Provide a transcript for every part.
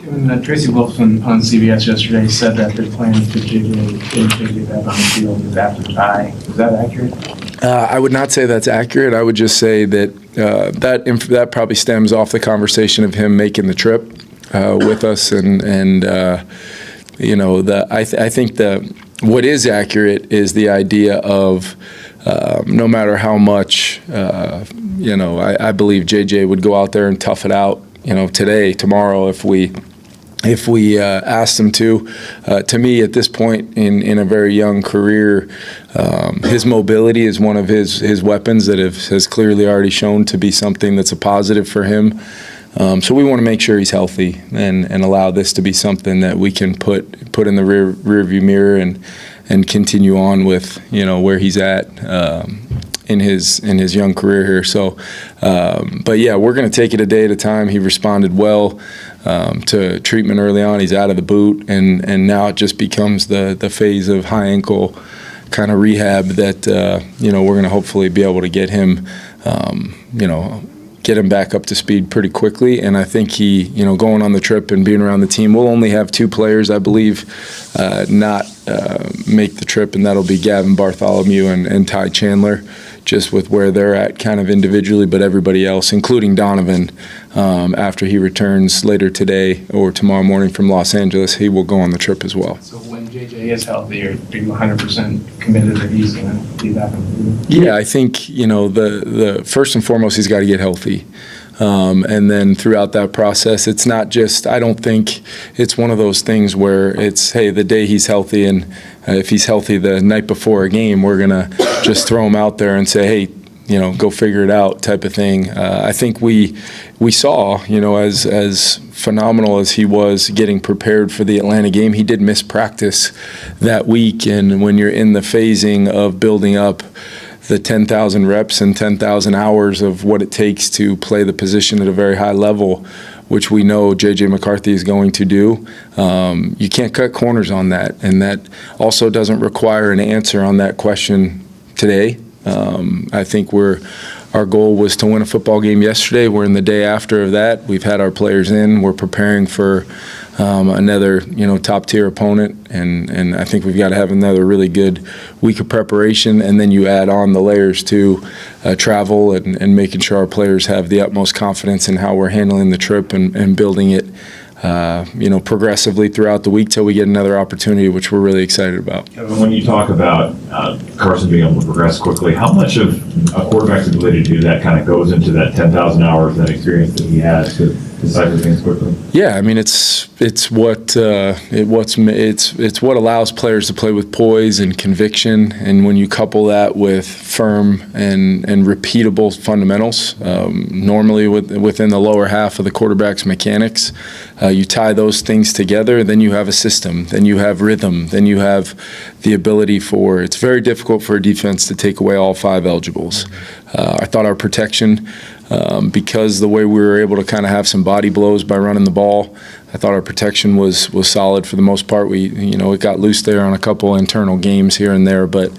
Tracy Wolfson on CBS yesterday said that their plan to get JJ back on the field is after the bye. Is that accurate? I would not say that's accurate. I would just say that that probably stems off the conversation of him making the trip with us, and you know, I think what is accurate is the idea of no matter how much you know, I believe JJ would go out there and tough it out, you know, today, tomorrow, if we asked him to. To me, at this point in a very young career, his mobility is one of his weapons that has clearly already shown to be something that's a positive for him. So we want to make sure he's healthy and allow this to be something that we can put in the rearview mirror and continue on with, you know, where he's at in his young career here. So, but yeah, we're going to take it a day at a time. He responded well to treatment early on. He's out of the boot, and now it just becomes the phase of high ankle kind of rehab that you know, we're going to hopefully be able to get him, you know, get him back up to speed pretty quickly. And I think he, you know, going on the trip and being around the team, we'll only have 2 players, I believe, not make the trip, and that'll be Gavin Bartholomew and Ty Chandler, just with where they're at kind of individually. But everybody else, including Donovan, after he returns later today or tomorrow morning from Los Angeles, he will go on the trip as well. So when JJ is healthy, are you 100% committed that he's going to be back on the field? Yeah, I think, you know, the first and foremost, he's got to get healthy. And then throughout that process, it's not just, I don't think it's one of those things where it's, hey, the day he's healthy, and if he's healthy the night before a game, we're going to just throw him out there and say, hey, you know, go figure it out type of thing. I think we saw, you know, as phenomenal as he was getting prepared for the Atlanta game, he did miss practice that week. And when you're in the phasing of building up the 10,000 reps and 10,000 hours of what it takes to play the position at a very high level, which we know J.J. McCarthy is going to do, you can't cut corners on that. And that also doesn't require an answer on that question today. I think our goal was to win a football game yesterday. We're in the day after of that. We've had our players in. We're preparing for another, you know, top-tier opponent, and I think we've got to have another really good week of preparation, and then you add on the layers to travel and making sure our players have the utmost confidence in how we're handling the trip and building it, you know, progressively throughout the week till we get another opportunity, which we're really excited about. Kevin, when you talk about Carson being able to progress quickly, how much of a quarterback's ability to do that kind of goes into that 10,000 hours, that experience that he has to decipher things quickly? Yeah, I mean, it's what allows players to play with poise and conviction, and when you couple that with firm and repeatable fundamentals, normally within the lower half of the quarterback's mechanics, you tie those things together, then you have a system, then you have rhythm, then you have the ability for. It's very difficult for a defense to take away all 5 eligibles. I thought our protection, because the way we were able to kind of have some body blows by running the ball, I thought our protection was solid for the most part. It got loose there on a couple internal games here and there, but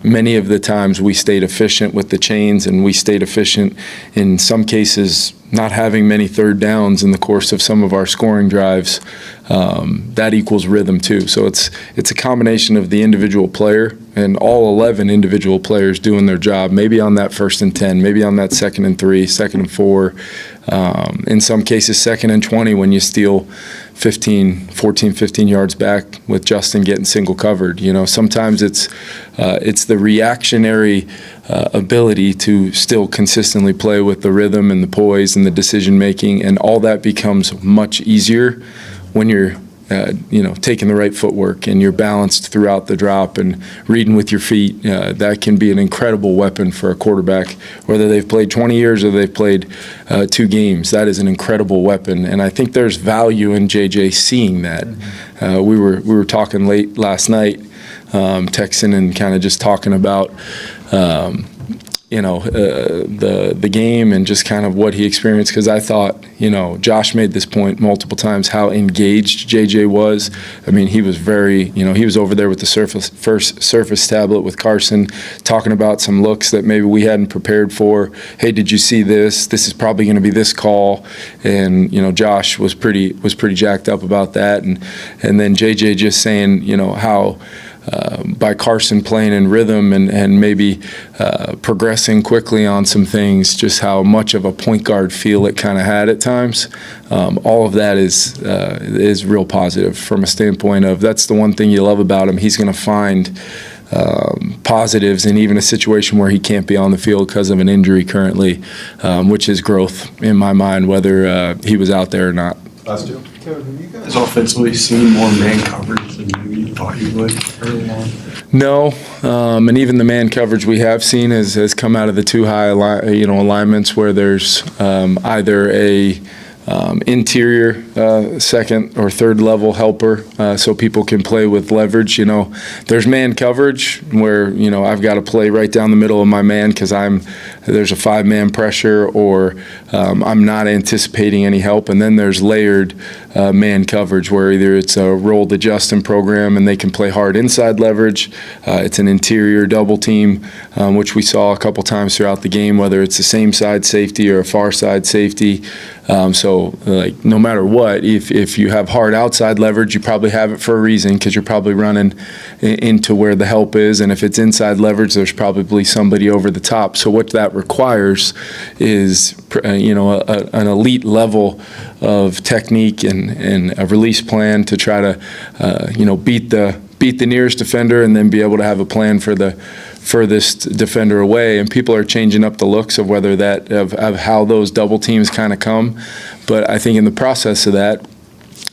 many of the times we stayed efficient with the chains, and we stayed efficient in some cases not having many third downs in the course of some of our scoring drives. That equals rhythm too. So it's a combination of the individual player and all 11 individual players doing their job, maybe on that 1st and 10, maybe on that 2nd and 3, 2nd and 4, in some cases 2nd and 20 when you steal 14, 15 yards back with Justin getting single covered. You know, sometimes it's the reactionary ability to still consistently play with the rhythm and the poise and the decision making, and all that becomes much easier when you're taking the right footwork and you're balanced throughout the drop and reading with your feet. That can be an incredible weapon for a quarterback, whether they've played 20 years or they've played 2 games. That is an incredible weapon, and I think there's value in JJ seeing that. We were talking late last night, texting and kind of just talking about the game and just kind of what he experienced, because I thought, Josh made this point multiple times, how engaged JJ was. I mean, he was very, he was over there with the Surface tablet with Carson, talking about some looks that maybe we hadn't prepared for. Hey, did you see this? This is probably going to be this call. And, Josh was pretty jacked up about that. And then JJ just saying, how by Carson playing in rhythm and maybe progressing quickly on some things, just how much of a point guard feel it kind of had at times. All of that is real positive from a standpoint of that's the one thing you love about him. He's going to find positives in even a situation where he can't be on the field because of an injury currently, which is growth in my mind, whether he was out there or not. Last two. Kevin, have you guys offensively seen more man coverage than you thought you would early on? No, and even the man coverage we have seen has come out of the too high alignments where there's either a interior second or third level helper, so people can play with leverage. There's man coverage where I've got to play right down the middle of my man because there's a 5-man pressure or I'm not anticipating any help, and then there's layered man coverage where either it's a rolled adjusting program and they can play hard inside leverage. It's an interior double team, which we saw a couple times throughout the game, whether it's the same side safety or a far side safety. So no matter what, if you have hard outside leverage, you probably have it for a reason because you're probably running into where the help is. And if it's inside leverage, there's probably somebody over the top. So what that requires is, an elite level of technique and a release plan to try to, beat the nearest defender and then be able to have a plan for the furthest defender away. And people are changing up the looks of whether that of how those double teams kind of come. But I think in the process of that,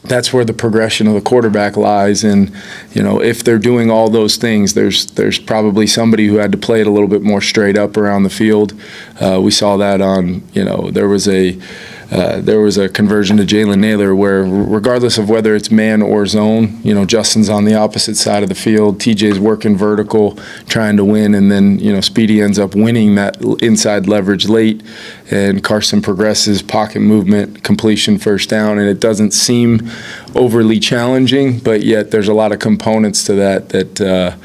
that's where the progression of the quarterback lies. And if they're doing all those things, there's probably somebody who had to play it a little bit more straight up around the field. We saw that on there was a conversion to Jalen Naylor where regardless of whether it's man or zone, Justin's on the opposite side of the field, TJ's working vertical, trying to win, and then, Speedy ends up winning that inside leverage late, and Carson progresses, pocket movement, completion, first down, and it doesn't seem overly challenging, but yet there's a lot of components to that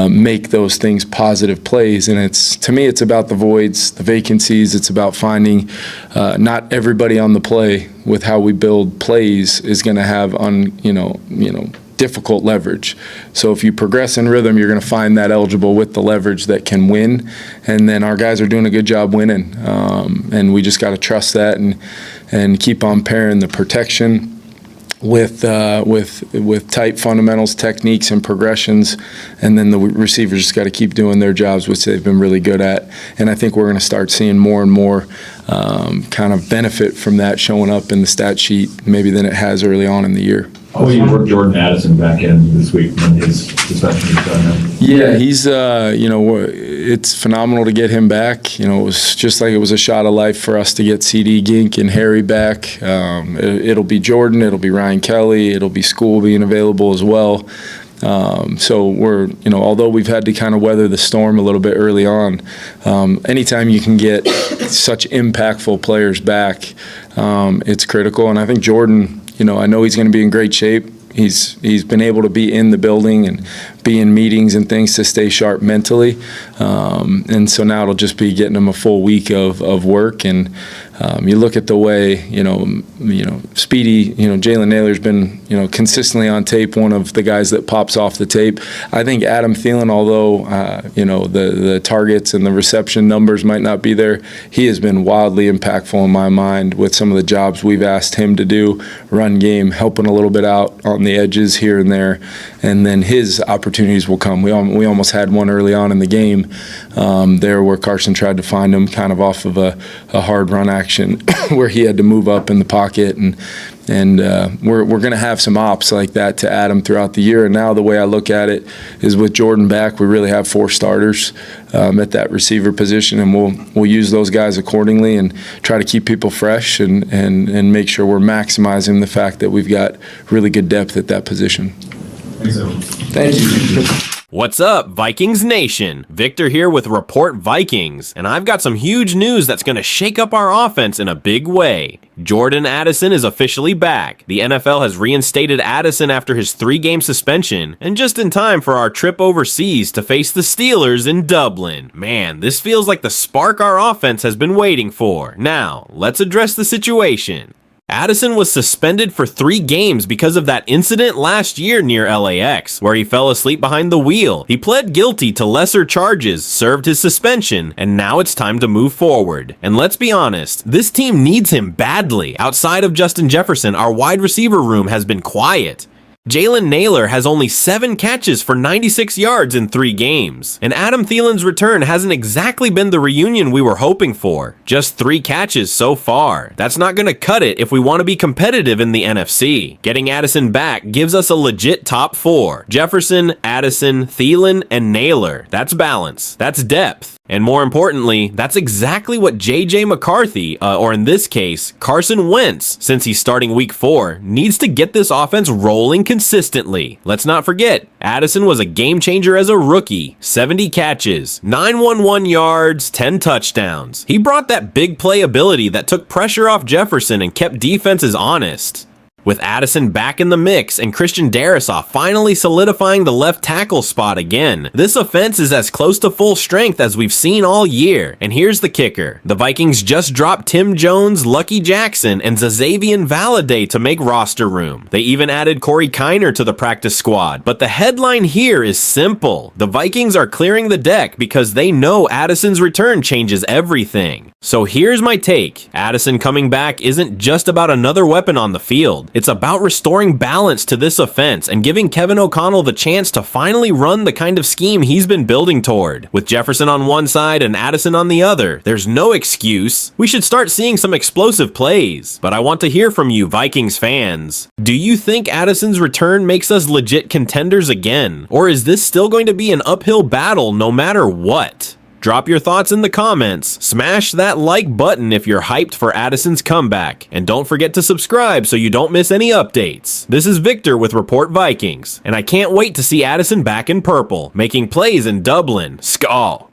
make those things positive plays. And to me, it's about the voids, the vacancies. It's about finding not everybody on the play with how we build plays is going to have difficult leverage. So if you progress in rhythm, you're going to find that eligible with the leverage that can win. And then our guys are doing a good job winning. And we just got to trust that and keep on pairing the protection with tight fundamentals, techniques, and progressions, and then the receivers just got to keep doing their jobs, which they've been really good at. And I think we're going to start seeing more and more kind of benefit from that showing up in the stat sheet maybe than it has early on in the year. Oh, you worked Jordan Addison back in this week when his suspension was done. Yeah, he's, it's phenomenal to get him back. It was just like it was a shot of life for us to get CD, Gink, and Harry back. It'll be Jordan, it'll be Ryan Kelly, it'll be School being available as well. So we're, although we've had to kind of weather the storm a little bit early on, anytime you can get such impactful players back, it's critical. And I think Jordan, I know he's going to be in great shape. He's been able to be in the building and be in meetings and things to stay sharp mentally. And so now it'll just be getting him a full week of work. And you look at the way, Speedy, Jalen Naylor's been, consistently on tape, one of the guys that pops off the tape. I think Adam Thielen, although, the targets and the reception numbers might not be there, he has been wildly impactful in my mind with some of the jobs we've asked him to do, run game, helping a little bit out on the edges here and there. And then his opportunities will come. We almost had one early on in the game there where Carson tried to find him kind of off of a hard run action where he had to move up in the pocket, and we're going to have some ops like that to add him throughout the year. And now the way I look at it is with Jordan back, we really have 4 starters at that receiver position, and we'll use those guys accordingly and try to keep people fresh and make sure we're maximizing the fact that we've got really good depth at that position. Thanks, everyone. Thank you. What's up, Vikings Nation? Victor here with Report Vikings, and I've got some huge news that's going to shake up our offense in a big way. Jordan Addison is officially back. The NFL has reinstated Addison after his 3-game suspension, and just in time for our trip overseas to face the Steelers in Dublin. Man, this feels like the spark our offense has been waiting for. Now, let's address the situation. Addison was suspended for 3 games because of that incident last year near LAX, where he fell asleep behind the wheel. He pled guilty to lesser charges, served his suspension, and now it's time to move forward. And let's be honest, this team needs him badly. Outside of Justin Jefferson, our wide receiver room has been quiet. Jalen Naylor has only 7 catches for 96 yards in 3 games. And Adam Thielen's return hasn't exactly been the reunion we were hoping for. Just 3 catches so far. That's not going to cut it if we want to be competitive in the NFC. Getting Addison back gives us a legit top 4. Jefferson, Addison, Thielen, and Naylor. That's balance. That's depth. And more importantly, that's exactly what J.J. McCarthy, or in this case, Carson Wentz, since he's starting week 4, needs to get this offense rolling consistently. Let's not forget, Addison was a game changer as a rookie. 70 catches, 911 yards, 10 touchdowns. He brought that big play ability that took pressure off Jefferson and kept defenses honest. With Addison back in the mix and Christian Darrisaw finally solidifying the left tackle spot again, this offense is as close to full strength as we've seen all year. And here's the kicker. The Vikings just dropped Tim Jones, Lucky Jackson, and Xavier Valade to make roster room. They even added Corey Kiner to the practice squad. But the headline here is simple. The Vikings are clearing the deck because they know Addison's return changes everything. So here's my take. Addison coming back isn't just about another weapon on the field. It's about restoring balance to this offense and giving Kevin O'Connell the chance to finally run the kind of scheme he's been building toward. With Jefferson on one side and Addison on the other, there's no excuse. We should start seeing some explosive plays. But I want to hear from you, Vikings fans. Do you think Addison's return makes us legit contenders again? Or is this still going to be an uphill battle no matter what? Drop your thoughts in the comments, smash that like button if you're hyped for Addison's comeback, and don't forget to subscribe so you don't miss any updates. This is Victor with Report Vikings, and I can't wait to see Addison back in purple, making plays in Dublin. Skol!